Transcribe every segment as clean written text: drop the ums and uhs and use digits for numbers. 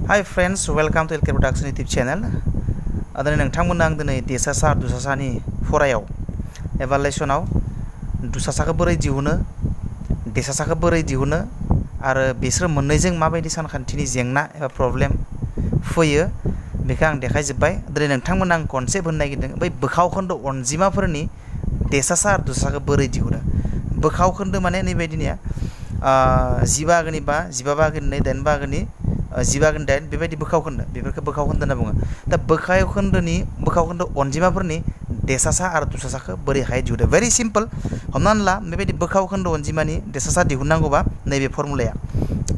Hi friends, welcome to LK Production YouTube channel. Adana nongtangmोननो आं दिनै देसासा आरो दुसासानि फरायाव evaluationआव दुसासाखौ बोरै दिहुनो देसासाखौ बोरै दिहुनो आरो बिसोर मोननैजों माबायदि सानखान्थिनि जेंना एबा प्रब्लेम फैयो बेखौ आं देखायजोबबाय। दिनै नोंथांमोननो आं कनसेप्ट होनो नागिरदों बै बोखावखोन्दो अनजिमाफोरनि देसासा आरो दुसासाखौ बोरै दिहुनो। बोखावखोन्दो माने नैबायदिनिया 10 बाहागोनि 5 15 बाहागोनि 2 दाइन बाहागोनि 10 बाहागोनि 8 बेबायदि बोखावखोन्दो बेफोरखौ बोखावखोन्दो होनना बुङो। दा बोखावखोन्दो अनजिमाफोरनि देसासा आरो दुसासाखौ बोरैहाय दिहुनो भेरि सिम्पल। हमनानै ला बेबायदि बोखावखोन्दो अनजिमानि देसासा दिहुननांगौबा नैबे फर्मुलाया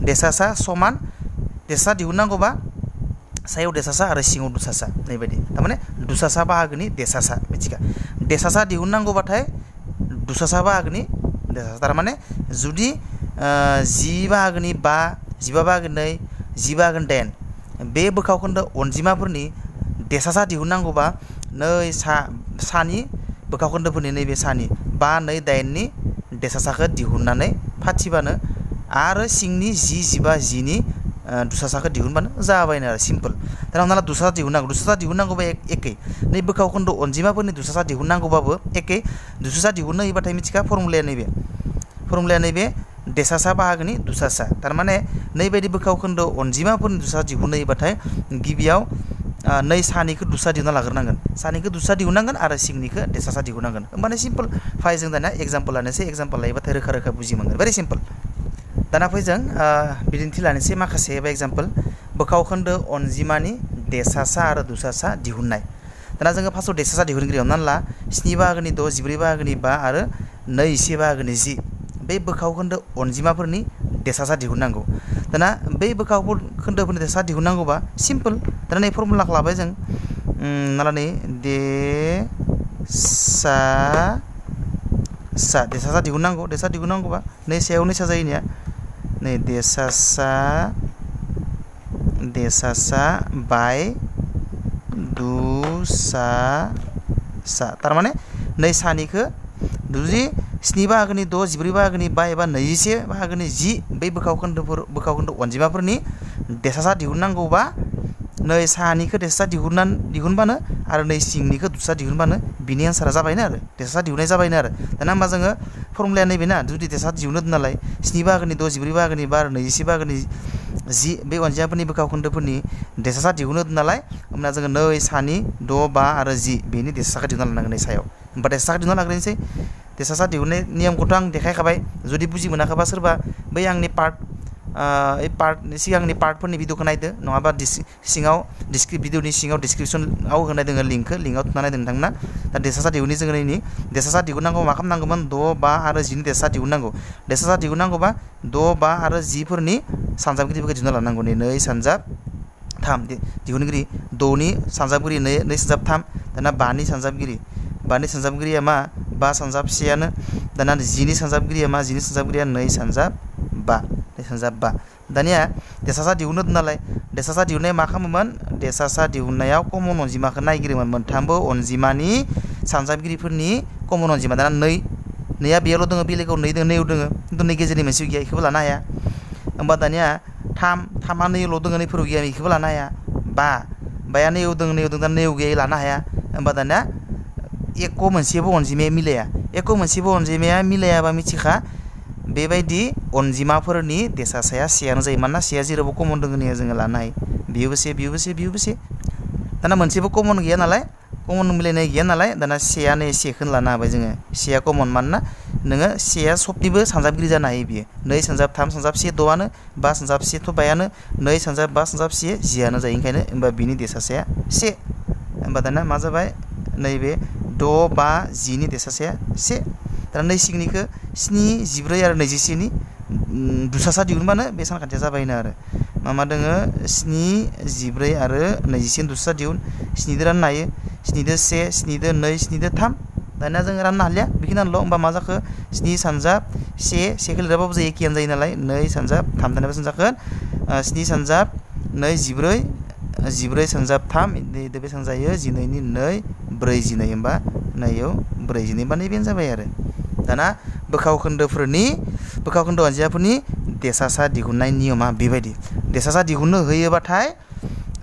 देसासा समान देसासा दिहुननांगौबा सायाव देसासा आरो सिङाव दुसासा नैबायदि थारमाने दुसासा बाहागोनि देसासा मिथिगा देसासा दिहुननांगौबाथाय दुसासा बाहागोनि देसासा थारमाने जुदि 10 बाहागोनि 5 15 बाहागोनि 10 बाहागोनि 8 बे बोखावखोन्दो अनजिमाफोरनि देसासा दिहुननांगौबा नै सानि बोखावखोन्दोफोरनि नैबे सानि 5 2 8 नि देसासाखौ दिहुननानै फाथिबानो आरो सिंनि 10 15 10 नि दुसासाखौ दिहुनबानो जाबायनो आरो सिम्पल। दा हमना ला दुसासा दिहुननांगौबा एखे नै बोखावखोन्दो अनजिमाफोरनि दुसासा दिहुननांगौबाबो एखे दुसासा दिहुननो होयोबाथाय मिथिखा फर्मुलाया नैबे देसासा बाहागोनि दुसासा थारमाने नैबायदि बोखावखोन्दो अनजिमाफोरनि दुसासा दिहुननो होयोबाथाय गिबियाव नै सानिखौ दुसा दिहुनना लाग्रोनांगोन सानिखौ दुसा दिहुननांगोन आरो सिंनिखौ देसासा दिहुननांगोन होमबानो सिम्पल। फाय जों दाना एग्जाम्पल लानोसै एग्जाम्पल लायोबाथाय रोखा रोखा बुजि मोनगोन भेरि सिम्पल। दाना फै जों बिदिन्थि लानोसै माखासे एबा एग्जाम्पल बोखावखोन्दो अनजिमानि देसासा आरो दुसासा दिहुननाय। दाना जोङो फार्स्टआव देसासा दिहुनगिरि हमनानै ला 7 बाहागोनि 6 14 बाहागोनि 5 आरो 2 1 बाहागोनि 10 बे बोखावखोन्दो अनजिमाफोरनि देसासा दिहुननांगौ। दाना बै बोखावखोन्दोफोरनि देसासा दिहुननांगौबा सिम्पल दाना नै फर्मुलाखौ लाबाय जों नालानै देसासा दिहुननांगौबा नै सायाव नै सा जायोनिया नै देसासा बाय दुसासा थारमाने नै सानिखौ जुदि 7 बाहागोनि 6 14 बाहागोनि 5 एबा 21 बाहागोनि 10 बै बोखावखोन्दो अनजिमाफोरनि देसासा दिहुननांगौबा नै सानिखौ देसासा दिहुनबानो आरो नै सिंनिखौ दुसासा दिहुनबानो बिनि एन्सारा जाबायनो आरो देसासा दिहुननाय जाबायनो आरो। दाना होमबा जोङो फर्मुलाया नैबे ना जुदि देसासा दिहुननो नालाय 7 बाहागोनि 6 14 बाहागोनि 5 आरो 21 बाहागोनि 10 बे अनजिमाफोरनि बोखावखोन्दोफोरनि देसासा दिहुननो नालाय होमब्ला जोङो नै सानि 6 5 आरो 10 बेनि देसासाखौ दिहुनना लानांगोन नै सायाव होमबा देसासाखौ दिहुनना लाग्रोनोसै। देसासा दिहुननाय नियमखौथ' आं देखायखाबाय जुदि बुजि मोनाखैबा सोरबा बै आंनि सिगांनि पार्टफोरनि भिडिअखौ नायदो नङाबा सिङाव भिडिअनि सिङाव डिसक्रिपसनाव होनाय दोङो लिंकआव थुना नायदो नोंथांमोना। दा देसासा दिहुननि जोङो नैनि देसासा दिहुननांगौ मा खालामनांगौमोन 6 5 आरो 10 नि देसासा दिहुननांगौ। देसासा दिहुननांगौबा 6 5 आरो 10 फोरनि सानजाबगिरिफोरखौ दिहुनना लानांगौ नै सानजाब 3 दिहुनगिरि 6 नि सानजाबगिरि 2 सानजाब 3 दाना 5 नि सानजाबगिरि 5 नि सानजाबगिरिया मा 5 सानजाब 1 दाना 10 नि सानजाबगिरिया मा 10 नि सानजाबगिरिया 2 सानजाब 5 दानिया देसासा दिहुननो नालाय देसासा दिहुननाया मा खालामोमोन देसासा दिहुननायाव कमन अनजिमाखौ नायगिरोमोन मोनथामबो अनजिमानि सानजाबगिरिफोरनि कमन अनजिमा। दाना नैया बेयावल' दङ बेलेगाव 2 दङ नैयाव दङ खिन्थु नै गेजेरनि मोनसे गैया बेखौबो लानो हाया। होमबा दानिया 3 नैयावल' दङ नैफोराव गैया बेखौबो लानो हाया। 5 नैयाव दङ दा नैयाव गैया लानो हाया। होमबा दानिया एख' मोनसेबो अनजिमाया मिलायाबा मिथिखा बेबायदि अनजिमाफोरनि देसासाया सेयानो जायो मानोना सेया जेरावबो कमन दङ होननाया जोङो लानो हायो बेबो से दाना मोनसेबो कमन मिलायनाय गैया नालाय दाना सेया नै सेखौनो लानो हाबाय जोङो सेया कमन मानोना नोङो सेया सबनिबो सानजाबगिरि जानो हायो बियो 2 सानजाब 3 सानजाब 1 6आनो 5 सानजाब 1 थ' 5आनो 2 सानजाब 5 सानजाब 1 10आनो जायो ओंखायनो होमबा बिनि देसासाया से। होमबा दाना मा जाबाय नैबे 6 5 10 नि देसासाया 1 दाना नै सिंनिखौ 7 14 आरो 21 नि दुसासा दिहुनबानो बे सानखान्थिया जाबायनो आरो मा दोङो 7 14 आरो 21 दुसासा दिहुन 7 दो राननो हायो 7 दो 1 7 दो 2 7 दो 3 दानिया जों राननो हालिया बेखिनियानोल' होमबा मा जाखो 7 सानजाब 1 खौ लिराबाबो जायो एखेयानो जायो नालाय 2 सानजाब 3 दानिया बेसेबां जागोन 7 सानजाब 2 14 सानजाब 3 बेसेबां जायो 12 नि 2 42 होमबा नैयाव 42 होमबा नैबेनो जाबाय आरो। दाना बोखावखोन्दो अनजिमाफोरनि देसासा दिहुननाय नियमा बेबायदि देसासा दिहुननो होयोबाथाय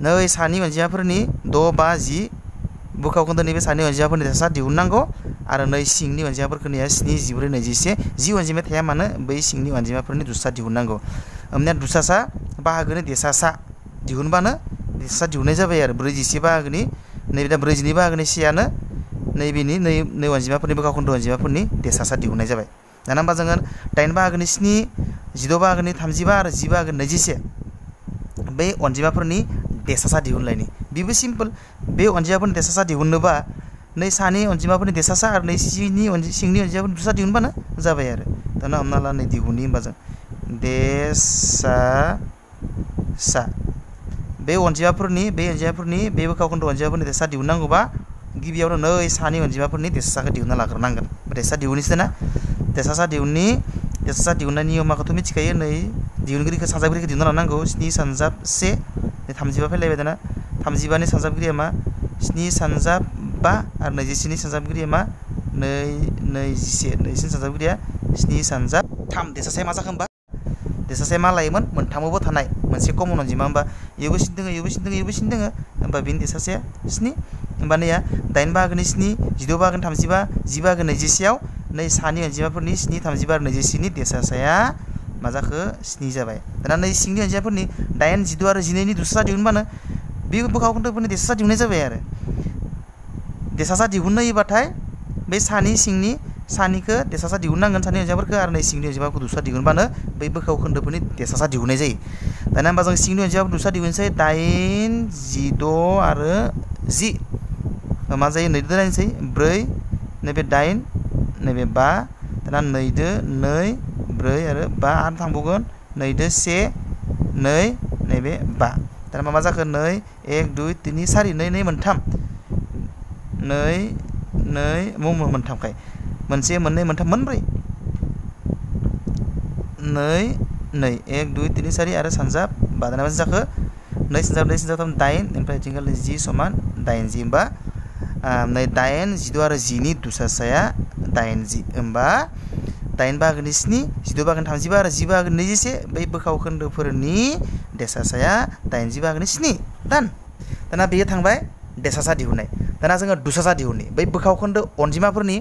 नै सानि अनजिमाफोरनि 6 5 10 बोखाव खोन्दोनि बे सानि अनजिमाफोरनि देसासा दिहुननांगौ आरो नै सिंनि अनजिमाफोरनिया 7 14 21 10 अनजिमा थाया मानो बै सिंनि अनजिमाफोरनि दुसा दिहुननांगौ ओमनिया दुसासा बाहागोनि देसासा दिहुनबानो देसासा दिहुननाय जाबाय आरो 41 बाहागोनि नैबे दा 42 बाहागोनि सेयानो नैबेनि नै अनजिमाफोरनि बोखाव खोन्दो अनजिमाफोरनि देसासा दिहुननाय जाबाय दाना होमबा जोङो 8 बाहागोनि 7 16 बाहागोनि 35 आरो 10 बाहागोनि 21 बे अनजिमाफोरनि देसासा दिहुनलायनि बेबो सिम्पल बे अनजिमाफोरनि देसासा दिहुननोबा नै सानि अनजिमाफोरनि देसासा आरो नै सिंनि अनजिमाफोरनि दुसा दिहुनबानो जाबाय आरो दाना हमना ला नै दिहुननि होमबा जों देसासा बे अनजिमाफोरनि बे बोखाव खोन्दो अनजिमाफोरनि देसासा दिहुननांगौबा गिबियावनो नै सानि अनजिमाफोरनि देसासाखौ दिहुनना लाग्रोनांगोन देसासा दिहुननिसै ना देसासा दिहुननायनि नियमाखौथ' मिथिखायो नै दिहुनगिरिखौ सानजाबगिरिखौ दिहुनना लानांगौ 7 सानजाब 1 35 फैलायबाय दाना 35 नि सानजाबगिरिया मा 7 सानजाब 5 आरो 21 नि सानजाबगिरिया मा 21 सानजाबगिरिया 7 सानजाब 3 देसासाया मा जाखो होमबा देसासाया मा लायोमोन मोनथामावबो थानाय मोनसे कमन अनजिमा होमबा इयावबो 7 दोङो होमबा बेनि देसासाया 7 होमबा नैया 8 बाहागोनि 7 16 बाहागोनि 35 10 बाहागोनि 21 आव नै सानि अनजिमाफोरनि 7 35 आरो 21 नि देसासाया मा जाखो 7 जाबाय दाना नै सिंनि अनजिमाफोरनि 8 16 आरो 12 नि दुसा दिहुनबानो बे बोखाव खोन्दोफोरनि देसासा दिहुननाय जाबाय आरो देसासा दिहुननो होयोबाथाय बे सानिखौ देसासा दिहुननांगोन सानि अनजिमाफोरखौ आरो नै सिंनि अनजिमाफोरखौ दुसा दिहुनबानो बै बोखाव खोन्दोफोरनि देसासा दिहुननाय जायो दाना होमबा जों सिंनि अनजिमाफोरखौ दुसा दिहुनसै 8 16 आरो 10 मा जायो 2 दोननोसै 4 नैबे 8 नैबे 5 दाना 2 2 4 आरो 5 आरो थांबावगोन 2 1 2 नैबे 5 दाना मा जाखो 2 1 2 3 4 2 2 मोनथाम 2 2 मोनथामखाय मोनसे मोननै मोनथाम मोनब्रै 2 2 1 2 3 4 आरो सानजाब 5 दाना मा जाखो 2 सानजाब 2 सानजाब 3 9 ओमफ्राय थिंगाल 10 समान 80 होमबा नै 8 16 आरो 10 नि दुसासाया 80 होमबा 8 बाहागोनि 7 16 बाहागोनि 35 आरो 10 बाहागोनि 21 बै बोखाव खोन्दोफोरनि देसासाया 80 बाहागोनि 7 दाना बेयो थांबाय देसासा दिहुननाय दाना जोङो दुसासा दिहुननि बै बोखाव खोन्दो अनजिमाफोरनि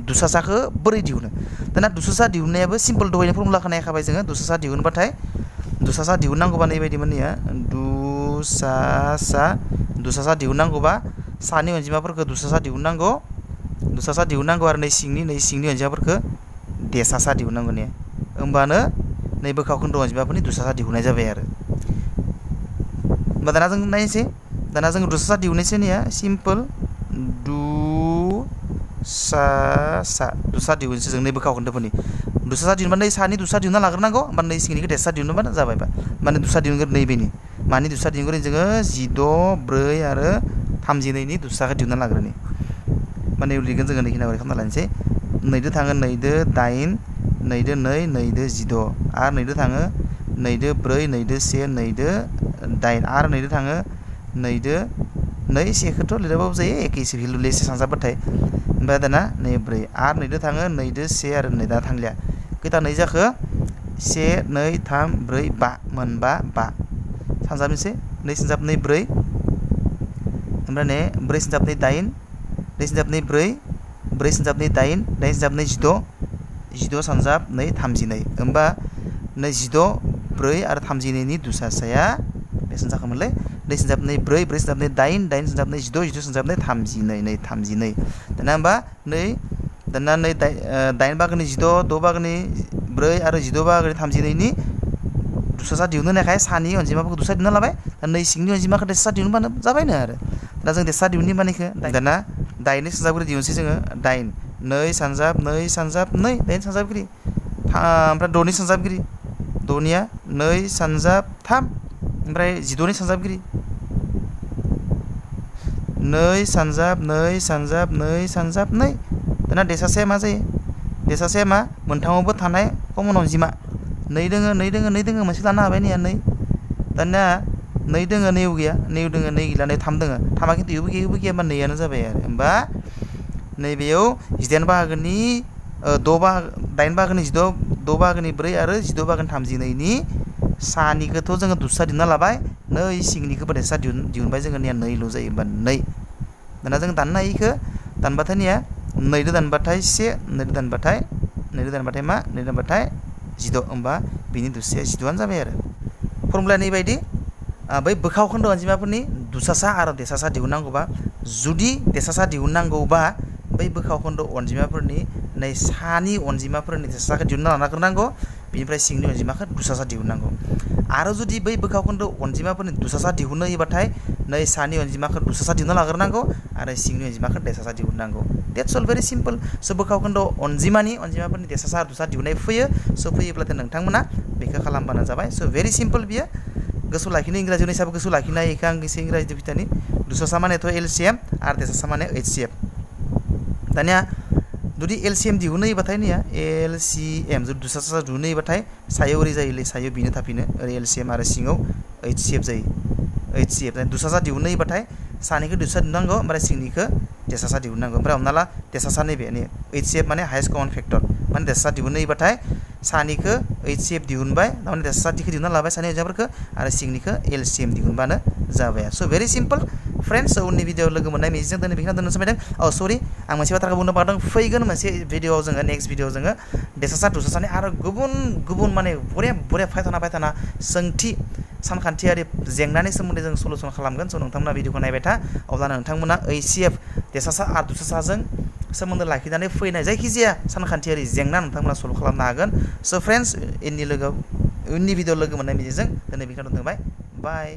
दुसासाखौ बोरै दिहुनो दाना दुसासा दिहुननायाबो सिम्पल दहायनो फर्मुला खानायखाबाय जोङो दुसासा दिहुनबाथाय दुसासा दिहुननांगौबा नैबायदिमोननिया दुसासा दिहुननांगौबा सानि अनजिमाफोरखौ दुसासा दिहुननांगौ आरो नै सिंनि अनजिमाफोरखौ देसासा दिहुननांगौ ने होमबानो नै बोखाव खोन्दो अनजिमाफोरनि दुसासा दिहुननाय जाबाय आरो होमबा दाना जों नायनोसै दाना जों दुसासा दिहुननायसै निया सिम्पल दुसा दिहुनसै जों नै बोखाव खोन्दोफोरनि दुसासा दिहुनबा नै सानि दुसा दिहुनना लाग्रोनांगौ होमबा नै सिंनिखौ देसासा दिहुनबानो जाबायबा माने दुसा दिहुनगोन नैबेनि मानि दुसा दिहुनगोन जोङो 16 4 आरो 32 नि दुसाखौ दिहुनना लाग्रोनि माने लिरगोन जोङो नैखिना बोरै खालामना लानोसै 2 थाङो 2 8 2 2 2 16 आरो 2 थाङो 2 4 2 1 2 8 आरो 2 थाङो 2 2 1खौथ' लिराबाबो जायो एखेसो भेलु एसे सानजाबाथाय ओमफ्राय दाना 4 आरो 2 थाङो 2 1 आरो 2 दा थांलिया खैथा 2 जाखो 1 2 3 4 5 मोनबा 5 सानजाबनोसै 2 सानजाब 2 4 ओमफ्राय नै 4 सानजाब 2 8 2 सानजाब 2 4 4 सानजाब 2 8 8 सानजाब 2 16 सानजाब 2 32 होमबा नै 16 4 आरो 32 नि दुसासाया बेसेबां जाखोमोनलै 2 सानजाब 2 4 4 सानजाब 2 8 8 सानजाब 2 16 16 सानजाब 2 32 दाना होमबा दाना 8 बाहागोनि 16 6 बाहागोनि 4 आरो 16 बाहागोनि 32 नि दुसासा दिहुननो होनायखाय सानि अनजिमाफोरखौ दुसा दिहुनना लाबाय नै सिंनि अनजिमाखौ देसासा दिहुनबानो जाबायनो आरो दा जों देसासा दिहुननि मानिखौ दाना 8 सानजाबगिरि दिहुनसै जोङो 8 2 सानजाब 2 सानजाब 2 8 सानजाबगिरि ओमफ्राय 6 नि सानजाबगिरि 6 निया 2 सानजाब 3 ओमफ्राय 16 नि सानजाबगिरि 2 सानजाब 2 सानजाब 2 सानजाब 2 दाना देसासाया मा जायो देसासाया मा मोनथामावबो थानाय कमन अनजिमा 2 दोङो मोनसे लानो हाबाय नैया 2 दानिया 2 दोङो 2 गैया 2 दोङो 2 गैला 3 दोङो 3आ खिन्थु इबो गैया होमबा 2आनो जाबाय आरो होमबा नैबेयाव 18 बाहागोनि 8 बाहागोनि 16 6 बाहागोनि 4 आरो 16 बाहागोनि 32 नि सानिखौथ' जोङो दुसा दिहुनना लाबाय नै सिंनिखौबो देसा दिहुनबाय जोङो निया नैल' जायो होमबा नै दाना जों दाननो हायो इखो दानबाथाय निया नैदो दानबाथाय से नैदो दानबाथाय मा नैदो दानबाथाय 16 होमबा बिनि दुसाया 16आनो जाबाय आरो फर्मुलानि बायदि बै बोखाव खोन्दो अनजिमाफोरनि दुसासा आरो देसासा दिहुननांगौबा जुदि देसासा दिहुननांगौबा बै बोखाव खोन्दो अनजिमाफोरनि नै सानि अनजिमाफोरनि देसासाखौ दिहुनना लाग्रोनांगौ बिनिफ्राय सिंनि अनजिमाखौ दुसासा दिहुननांगौ आरो जुदि बै बोखाव खोन्दो अनजिमाफोरनि दुसासा दिहुननो होयोबाथाय नै सानि अनजिमाखौ दुसासा दिहुनना लाग्रोनांगौ आरो सिंनि अनजिमाखौ देसासा दिहुननांगौ डेट्स अल भेरि सिम्पल स' बोखाव खोन्दो अनजिमाफोरनि देसासा दुसा दिहुननाय फैयो स' फैयोब्लाथाय नोंथांमोना बेखौ खालामबानो जाबाय स' भेरि सिम्पल बियो गोसोआव लाखिनो इंराजियाव हिसाबै गोसोआव लाखिनो हायो इखो आं एसे इंराजि खिथानि दुसासा मानेथ' एलसिएम आरो देसासा माने एचसिएफ दानिया जुदि एलसिएम दिहुननो होयोबाथाय निया एलसिएम जुदि दुसासा दिहुननो होयोबाथाय सायाव ओरै जायोलै सायाव बिनो थाफिनो ओरै एलसिएम आरो सिङाव एचसिएफ जायो एचसिएफ दुसासा दिहुननो होयोबाथाय सानिखौ दुसा दिहुननांगौ ओमफ्राय सिंनिखौ देसासा दिहुननांगौ ओमफ्राय हमना ला देसासा नैबे एचसिएफ माने हाइस्ट कमन फेक्टर माने देसासा दिहुननो होयोबाथाय सानिखौ एचसिएफ दिहुनबाय थारमाने देसासा दिखौ दिहुनना लाबाय सानि अनजिमाफोरखौ आरो सिंनिखौ एलसिएम दिहुनबानो जाबाय स' भेरि सिम्पल फ्रेन्ड्स उननि भिडिअ लोगो मोननाय मिजिंजों दिनै बेखिनियाव दोननो सानबायदों सरि आं मोनसे बाथ्राखौ बुंनो बावदों फैगोन मोनसे भिडिअआव जोङो नेक्स्ट भिडिअआव जोङो देसासा दुसासानि आरो गुबुन माने बरिया फायथाना सोंथि सानखान्थियारि जेंनानि सोमोन्दै जों सलुसन खालामगोन स' नोंथांमोना भिडिअखौ नायबाय था अब्ला नोंथांमोना एचसिएफ देसासा आरो दुसासाजों सोमोन्दो लाखिनानै फैनाय जायखिजाया सानखान्थियारि जेंना नोंथांमोना सल्भ खालामनो हागोन स' फ्रेन्ड्स उननि भिडिअ लोगो मोननाय मिजिंजों दिनै बेखिनियाव दोनबाय बाय